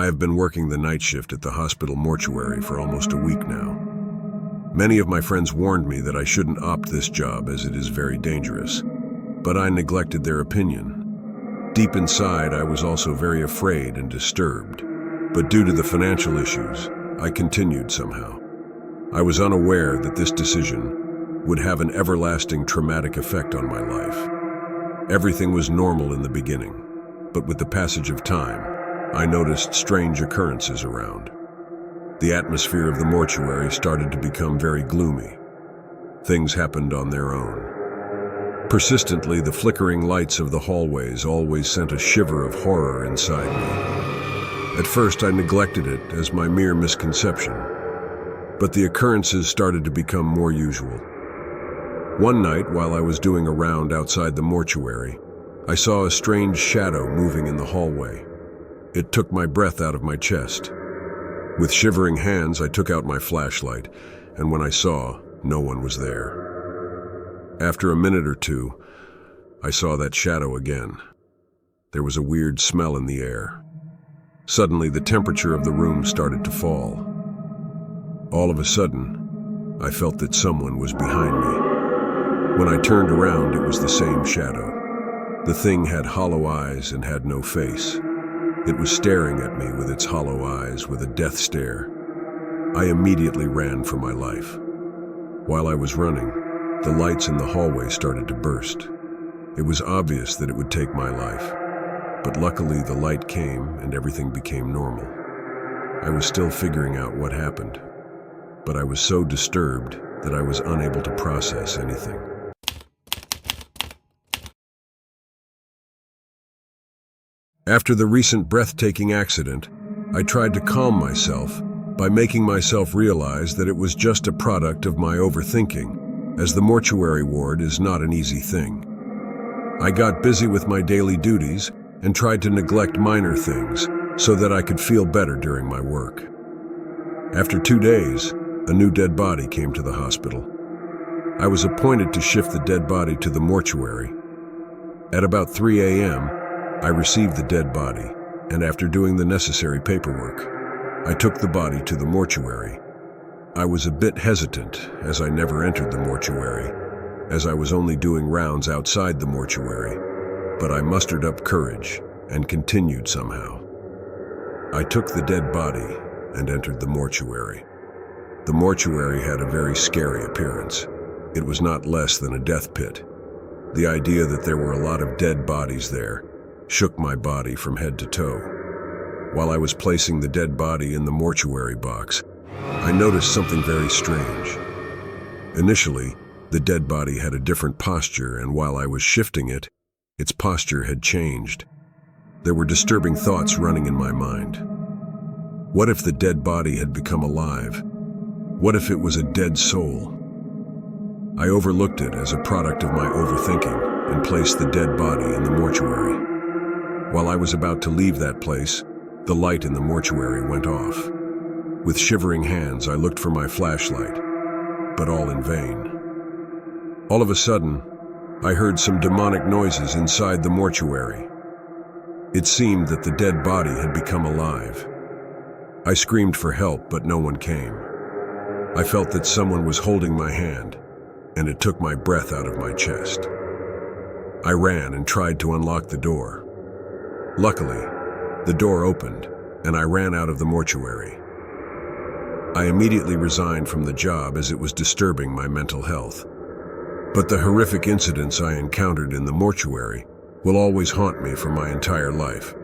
I have been working the night shift at the hospital mortuary for almost a week now. Many of my friends warned me that I shouldn't opt this job as it is very dangerous, but I neglected their opinion. Deep inside, I was also very afraid and disturbed, but due to the financial issues, I continued somehow. I was unaware that this decision would have an everlasting traumatic effect on my life. Everything was normal in the beginning, but with the passage of time, I noticed strange occurrences around. The atmosphere of the mortuary started to become very gloomy. Things happened on their own. Persistently, the flickering lights of the hallways always sent a shiver of horror inside me. At first, I neglected it as my mere misconception, but the occurrences started to become more usual. One night, while I was doing a round outside the mortuary, I saw a strange shadow moving in the hallway. It took my breath out of my chest. With shivering hands, I took out my flashlight, and when I saw, no one was there. After a minute or two, I saw that shadow again. There was a weird smell in the air. Suddenly, the temperature of the room started to fall. All of a sudden, I felt that someone was behind me. When I turned around, it was the same shadow. The thing had hollow eyes and had no face. It was staring at me with its hollow eyes with a death stare. I immediately ran for my life. While I was running, the lights in the hallway started to burst. It was obvious that it would take my life, but luckily the light came and everything became normal. I was still figuring out what happened, but I was so disturbed that I was unable to process anything. After the recent breathtaking accident, I tried to calm myself by making myself realize that it was just a product of my overthinking, as the mortuary ward is not an easy thing. I got busy with my daily duties and tried to neglect minor things so that I could feel better during my work. After 2 days, a new dead body came to the hospital. I was appointed to shift the dead body to the mortuary. At about 3 a.m., I received the dead body, and after doing the necessary paperwork, I took the body to the mortuary. I was a bit hesitant as I never entered the mortuary, as I was only doing rounds outside the mortuary, but I mustered up courage and continued somehow. I took the dead body and entered the mortuary. The mortuary had a very scary appearance. It was not less than a death pit. The idea that there were a lot of dead bodies there shook my body from head to toe. While I was placing the dead body in the mortuary box, I noticed something very strange. Initially, the dead body had a different posture, and while I was shifting it, its posture had changed. There were disturbing thoughts running in my mind. What if the dead body had become alive? What if it was a dead soul? I overlooked it as a product of my overthinking and placed the dead body in the mortuary. While I was about to leave that place, the light in the mortuary went off. With shivering hands, I looked for my flashlight, but all in vain. All of a sudden, I heard some demonic noises inside the mortuary. It seemed that the dead body had become alive. I screamed for help, but no one came. I felt that someone was holding my hand, and it took my breath out of my chest. I ran and tried to unlock the door. Luckily, the door opened, and I ran out of the mortuary. I immediately resigned from the job as it was disturbing my mental health. But the horrific incidents I encountered in the mortuary will always haunt me for my entire life.